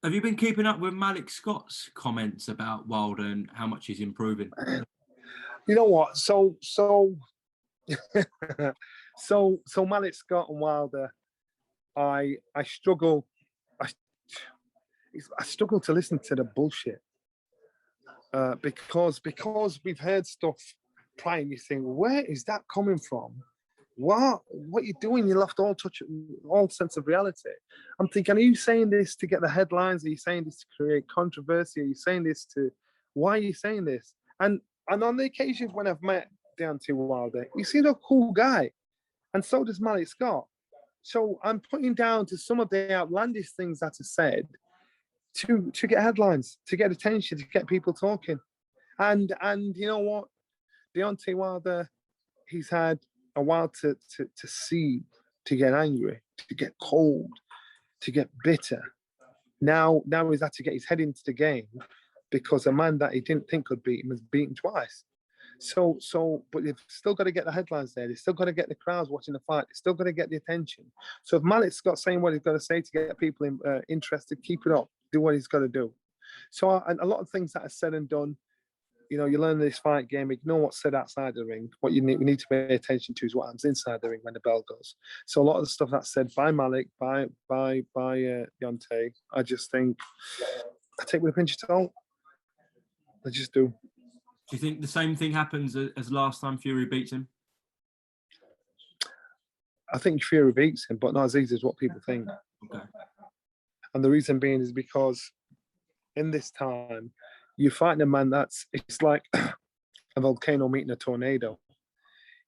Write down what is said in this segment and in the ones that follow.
Have you been keeping up with Malik Scott's comments about Wilder and how much he's improving? You know what? So Malik Scott and Wilder, I struggle. I struggle to listen to the bullshit because we've heard stuff prior. You think, where is that coming from? What you doing? You lost all sense of reality. I'm thinking, are you saying this to get the headlines? Are you saying this to create controversy? Are you saying this to? Why are you saying this? And on the occasions when I've met Deontay Wilder, he seems a cool guy, and so does Malik Scott. So I'm putting down to some of the outlandish things that are said to get headlines, to get attention, to get people talking. And you know what? Deontay Wilder, he's had a while to see, to get angry, to get cold, to get bitter. Now he's had to get his head into the game because a man that he didn't think could beat him has beaten twice. But they've still got to get the headlines there. They've still got to get the crowds watching the fight. They've still got to get the attention. So if Malik Scott's saying what he's got to say to get people interested, keep it up. Do what he's got to do. So and a lot of things that are said and done, you know, you learn this fight game, ignore what's said outside the ring. What we need to pay attention to is what happens inside the ring when the bell goes. So a lot of the stuff that's said by Malik, by Deontay, I just think I take with a pinch of salt. I just do. Do you think the same thing happens as last time Fury beats him? I think Fury beats him, but not as easy as what people think. Okay. And the reason being is because in this time, you're fighting a man it's like a volcano meeting a tornado.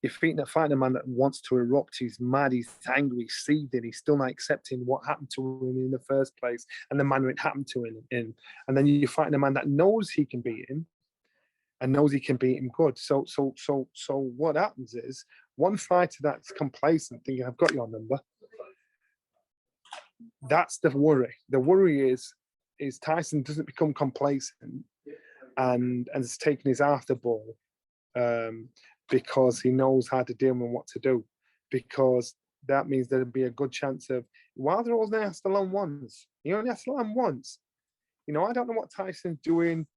You're fighting a man that wants to erupt. He's mad, he's angry, he's seething. He's still not accepting what happened to him in the first place and the manner it happened to him in. And then you're fighting a man that knows he can beat him and knows he can beat him good. So what happens is one fighter that's complacent, thinking, I've got your number. That's the worry. The worry is Tyson doesn't become complacent and is taking his after ball because he knows how to deal with what to do. Because that means there'll be a good chance of Wilder only has to land once. He only has to land once. You know, I don't know what Tyson's doing,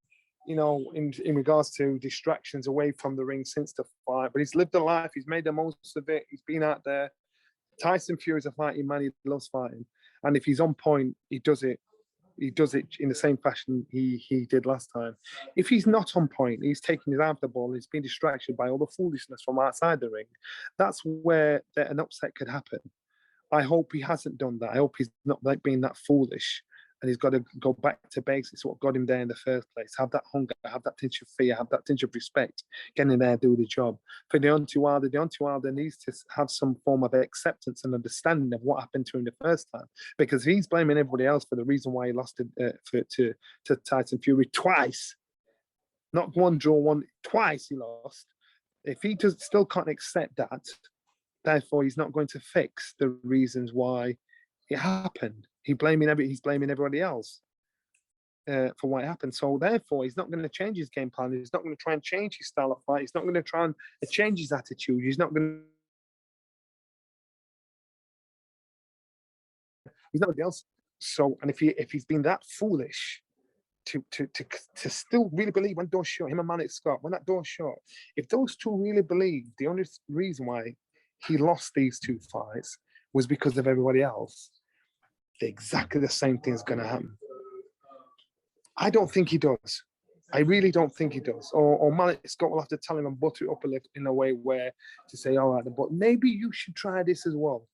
you know, in regards to distractions away from the ring since the fight, but he's lived a life. He's made the most of it. He's been out there. Tyson Fury is a fighting man. He loves fighting. And if he's on point, he does it. He does it in the same fashion he did last time. If he's not on point, he's taking his after ball, he's been distracted by all the foolishness from outside the ring. That's where an upset could happen. I hope he hasn't done that. I hope he's not like being that foolish. And he's got to go back to basics, what got him there in the first place. Have that hunger, have that tinge of fear, have that tinge of respect. Get in there, do the job. For Deontay Wilder needs to have some form of acceptance and understanding of what happened to him the first time. Because he's blaming everybody else for the reason why he lost to Tyson Fury twice. Not one draw, twice he lost. If he still can't accept that, therefore he's not going to fix the reasons why it happened. He's blaming everybody else for what happened. So therefore, he's not going to change his game plan. He's not going to try and change his style of fight. He's not going to try and change his attitude. He's not going else. So, and if he's been that foolish to still really believe when door's shut, him and Malik Scott, when that door's shut, if those two really believe the only reason why he lost these two fights was because of everybody else, exactly the same thing is going to happen. I don't think he does. I really don't think he does. Or Malik Scott will have to tell him and butter it up a little in a way where to say, all right, but maybe you should try this as well.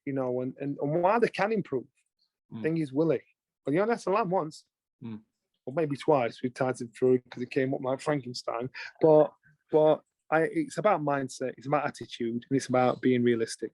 You know, and Wilder can improve. Thing is Willie. But you know, that's a lot once. Or maybe twice with Tyson Fury because it came up like Frankenstein. But it's about mindset, it's about attitude, and it's about being realistic.